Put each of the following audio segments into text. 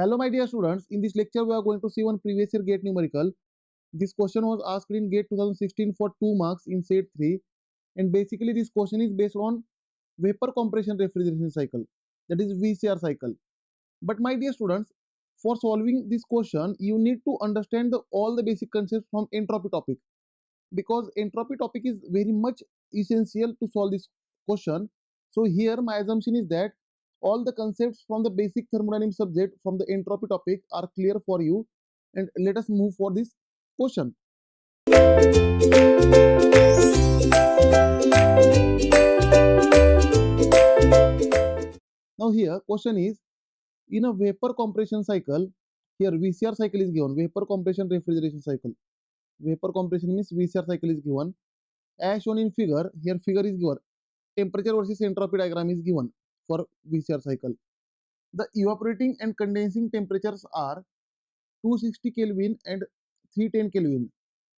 Hello, my dear students. In this lecture, we are going to see one previous year GATE numerical. This question was asked in GATE 2016 for 2 marks in set 3. And basically, this question is based on vapor compression refrigeration cycle, that is VCR cycle. But my dear students, for solving this question, you need to understand all the basic concepts from entropy topic, because entropy topic is very much essential to solve this question. So here my assumption is that all the concepts from the basic thermodynamics subject from the entropy topic are clear for you, and let us move for this question. Now here question is, in a vapor compression cycle, here VCR cycle is given, vapor compression refrigeration cycle. Vapor compression means VCR cycle is given as shown in figure. Here figure is given, temperature versus entropy diagram is given for VCR cycle. The evaporating and condensing temperatures are 260 Kelvin and 310 Kelvin.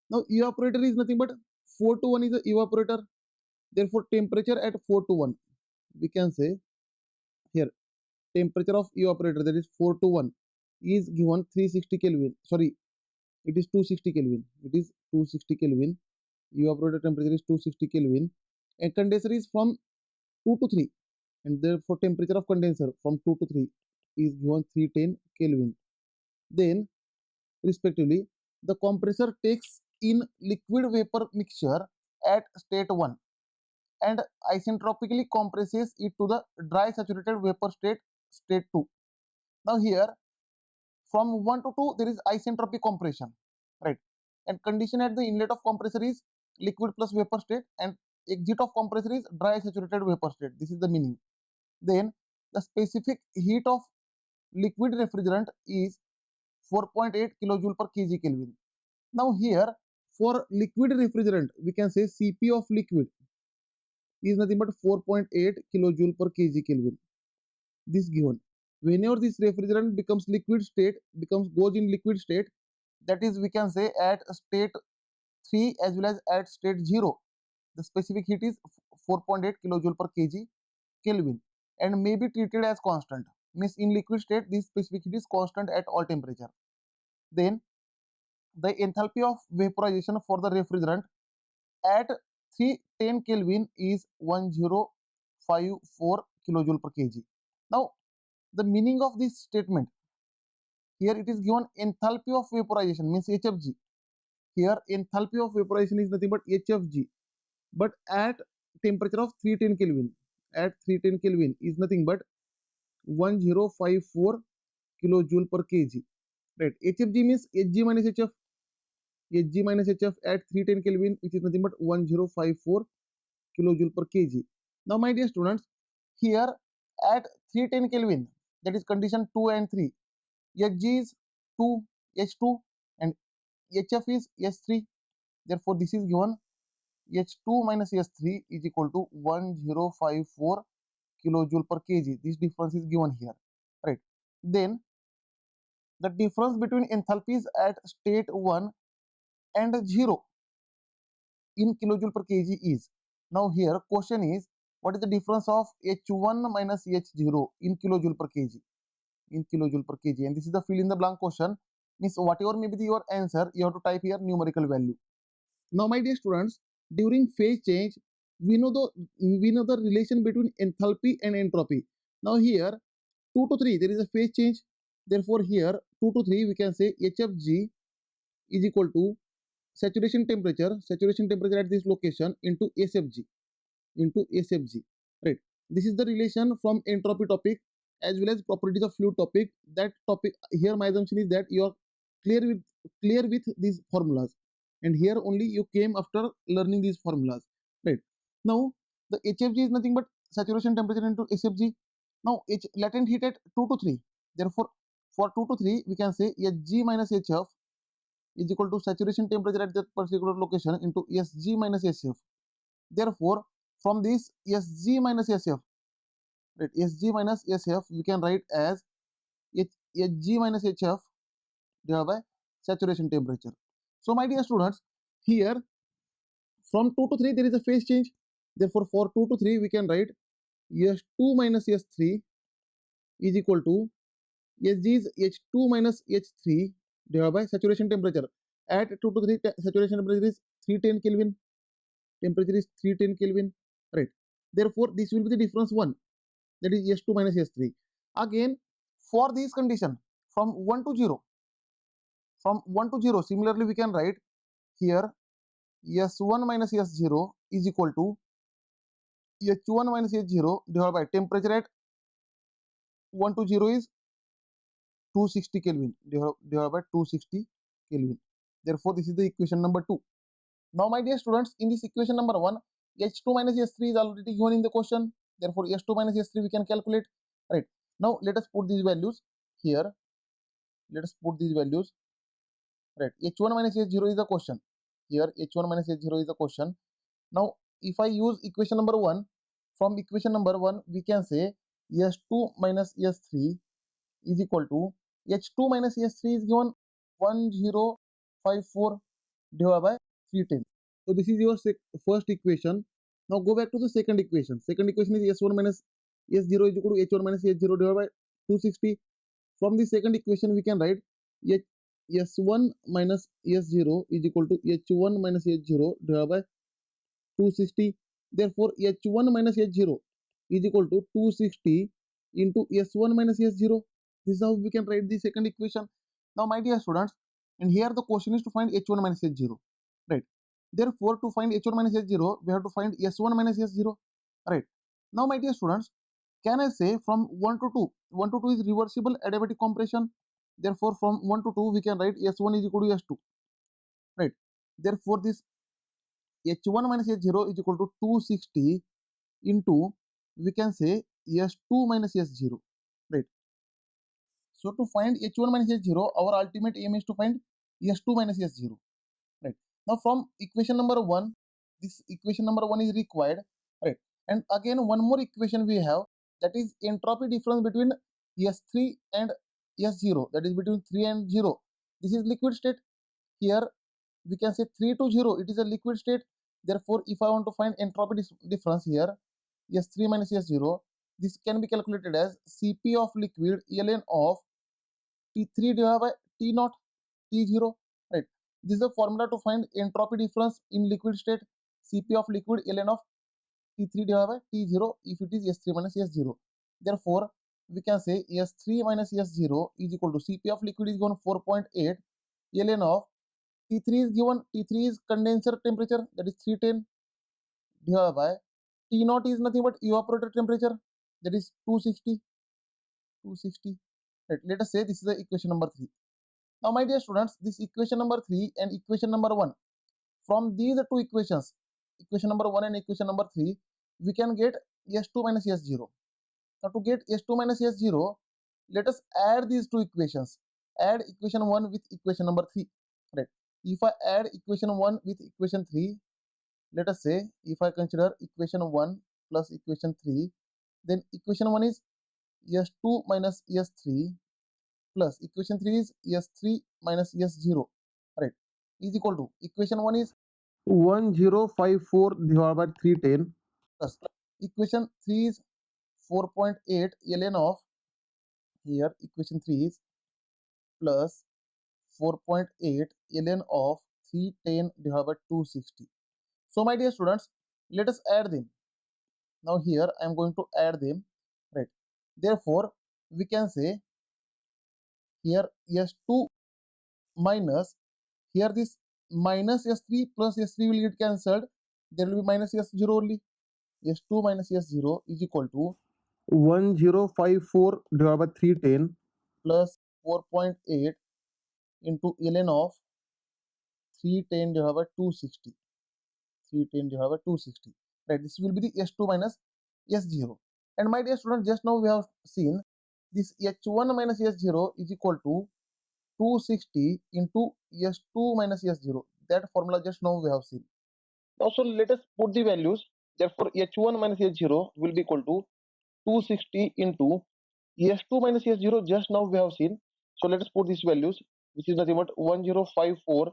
Now evaporator is nothing but 4 to 1 is the evaporator. Therefore temperature at 4 to 1, we can say here temperature of evaporator, that is 4 to 1, is given 360 Kelvin. Sorry, it is 260 Kelvin. It is 260 Kelvin. Evaporator temperature is 260 Kelvin, and condenser is from 2 to 3, and therefore temperature of condenser from 2 to 3 is given 310 Kelvin. Then respectively, the compressor takes in liquid vapor mixture at state 1 and isentropically compresses it to the dry saturated vapor state 2. Now here from 1 to 2 there is isentropy compression, right? And condition at the inlet of compressor is liquid plus vapor state, and exit of compressor is dry saturated vapor state. This is the meaning. Then the specific heat of liquid refrigerant is 4.8 kilojoule per kg Kelvin. Now here for liquid refrigerant, we can say Cp of liquid is nothing but 4.8 kilojoule per kg Kelvin. This given. Whenever this refrigerant becomes liquid state, goes in liquid state, that is we can say at state 3 as well as at state 0, the specific heat is 4.8 kilojoule per kg Kelvin and may be treated as constant. Means in liquid state this specific heat is constant at all temperature. Then the enthalpy of vaporization for the refrigerant at 310 Kelvin is 1054 kilojoule per kg. Now the meaning of this statement, here it is given enthalpy of vaporization means HFG. Here enthalpy of vaporization is nothing but HFG, but at temperature of 310 Kelvin, at 310 Kelvin is nothing but 1054 kilojoule per kg, right? HFG means Hg minus Hf, Hg minus Hf at 310 Kelvin, which is nothing but 1054 kilojoule per kg. Now my dear students, here at 310 Kelvin, that is condition 2 and 3, Hg is 2, H2 and Hf is S3. Therefore this is given H2 minus S3 is equal to 1054 kilojoule per kg. This difference is given here, right? Then the difference between enthalpies at state 1 and 0 in kilojoule per kg is, now here question is, what is the difference of H1 minus H0 in kilojoule per kg, in kilojoule per kg, and this is the fill in the blank question. Means whatever may be your answer, you have to type here numerical value. Now my dear students, during phase change we know the relation between enthalpy and entropy. Now here 2 to 3 there is a phase change, therefore here 2 to 3 we can say HFG is equal to saturation temperature at this location into SFG, right? This is the relation from entropy topic as well as properties of fluid topic. That topic here my assumption is that you are clear with these formulas, and here only you came after learning these formulas, right? Now the HFG is nothing but saturation temperature into SFG. Now latent heat at 2 to 3, therefore for 2 to 3 we can say Hg minus Hf is equal to saturation temperature at that particular location into Sg minus Sf. Therefore from this Sg minus Sf, right, Sg minus Sf we can write as Hg minus Hf divided by saturation temperature. So my dear students, here from 2 to 3 there is a phase change, therefore for 2 to 3 we can write S2 minus S3 is equal to Hg is H2 minus H3 divided by saturation temperature. At 2 to 3, saturation temperature is 310 Kelvin. Temperature is 310 Kelvin, right? Therefore, this will be the difference 1, that is S2 minus S3. Again, for this condition, from 1 to 0, similarly we can write here S1 minus S0 is equal to H1 minus H0 divided by temperature at 1 to 0 is 260 Kelvin divided by 260 Kelvin. Therefore, this is the equation number 2. Now, my dear students, in this equation number 1, H2 minus S3 is already given in the question. Therefore, S2 minus S3 we can calculate. Right. Now, let us put these values here. Let us put these values. Right. H1 minus H0 is the question. Here, H1 minus H0 is the question. Now, if I use equation number 1, from equation number 1, we can say S2 minus S3 is equal to H2 minus S3 is given 1054 divided by 310. So this is your first equation. Now go back to the second equation. Second equation is S1 minus S0 is equal to H1 minus H0 divided by 260. From the second equation, we can write S1 minus S0 is equal to H1 minus H0 divided by 260. Therefore, H1 minus H0 is equal to 260 into S1 minus S0. This is how we can write the second equation. Now, my dear students, and here the question is to find H1 minus H0, right? Therefore, to find H1 minus H0, we have to find S1 minus S0, right? Now, my dear students, can I say from 1 to 2? 1 to 2 is reversible adiabatic compression. Therefore, from 1 to 2, we can write S1 is equal to S2, right? Therefore, this H1 minus H0 is equal to 260 into, we can say, S2 minus S0, right? So to find H1 minus H0, our ultimate aim is to find S2 minus S0, right? Now from equation number 1, this equation number 1 is required, right? And again, one more equation we have, that is entropy difference between S3 and S0, that is between 3 and 0. This is liquid state. Here we can say 3 to 0, it is a liquid state. Therefore, if I want to find entropy difference here, S3 minus S0, this can be calculated as Cp of liquid ln of T3 divided by T naught T0, right? This is the formula to find entropy difference in liquid state. Cp of liquid ln of T3 divided by T0 if it is S3 minus S0. Therefore, we can say S3 minus S0 is equal to Cp of liquid is given 4.8 ln of T3 is given, T3 is condenser temperature, that is 310 divided by T naught is nothing but evaporator temperature, that is 260. Right. Let us say this is the equation number 3. Now, my dear students, this equation number 3 and equation number 1, from these two equations, equation number 1 and equation number 3, we can get S2 minus S0. Now, to get S2 minus S0, let us add these two equations. Add equation 1 with equation number 3. Right. If I add equation 1 with equation 3, let us say if I consider equation 1 plus equation 3, then equation 1 is S2 minus S3 plus equation 3 is S3 minus S0, right, is equal to equation 1 is 1054 divided by 310 plus equation 3 is 4.8 ln of, here equation 3 is plus 4.8 ln of 310 divided by 260. So my dear students, let us add them. Now here I am going to add them, right? Therefore, we can say here S2 minus, here this minus S3 plus S3 will get cancelled. There will be minus S0 only. S2 minus S0 is equal to 1054 divided by 310 plus 4.8 into ln of 310 divided by 260. 310 divided by 260. Right, this will be the S2 minus S0. And my dear student, just now we have seen this H1 minus S0 is equal to 260 into S2 minus S0. That formula just now we have seen. Now, so let us put the values. Therefore, H1 minus S0 will be equal to 260 into S2 minus S0. Just now we have seen. So let us put these values, which is nothing but 1054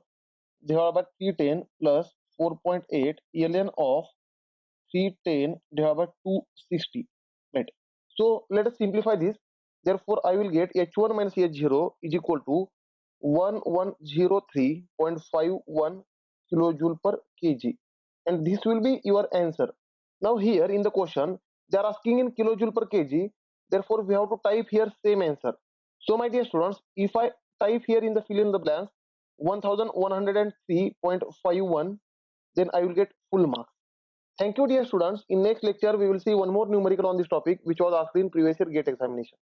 divided by 310 plus 4.8 ln of 310 divided by 260. Right. So let us simplify this. Therefore, I will get H1 minus H0 is equal to 1103.51 kilojoule per kg. And this will be your answer. Now here in the question, they are asking in kilojoule per kg. Therefore, we have to type here same answer. So my dear students, if I type here in the fill in the blanks 1103.51, then I will get full marks. Thank you, dear students. In next lecture, we will see one more numerical on this topic, which was asked in previous year GATE examination.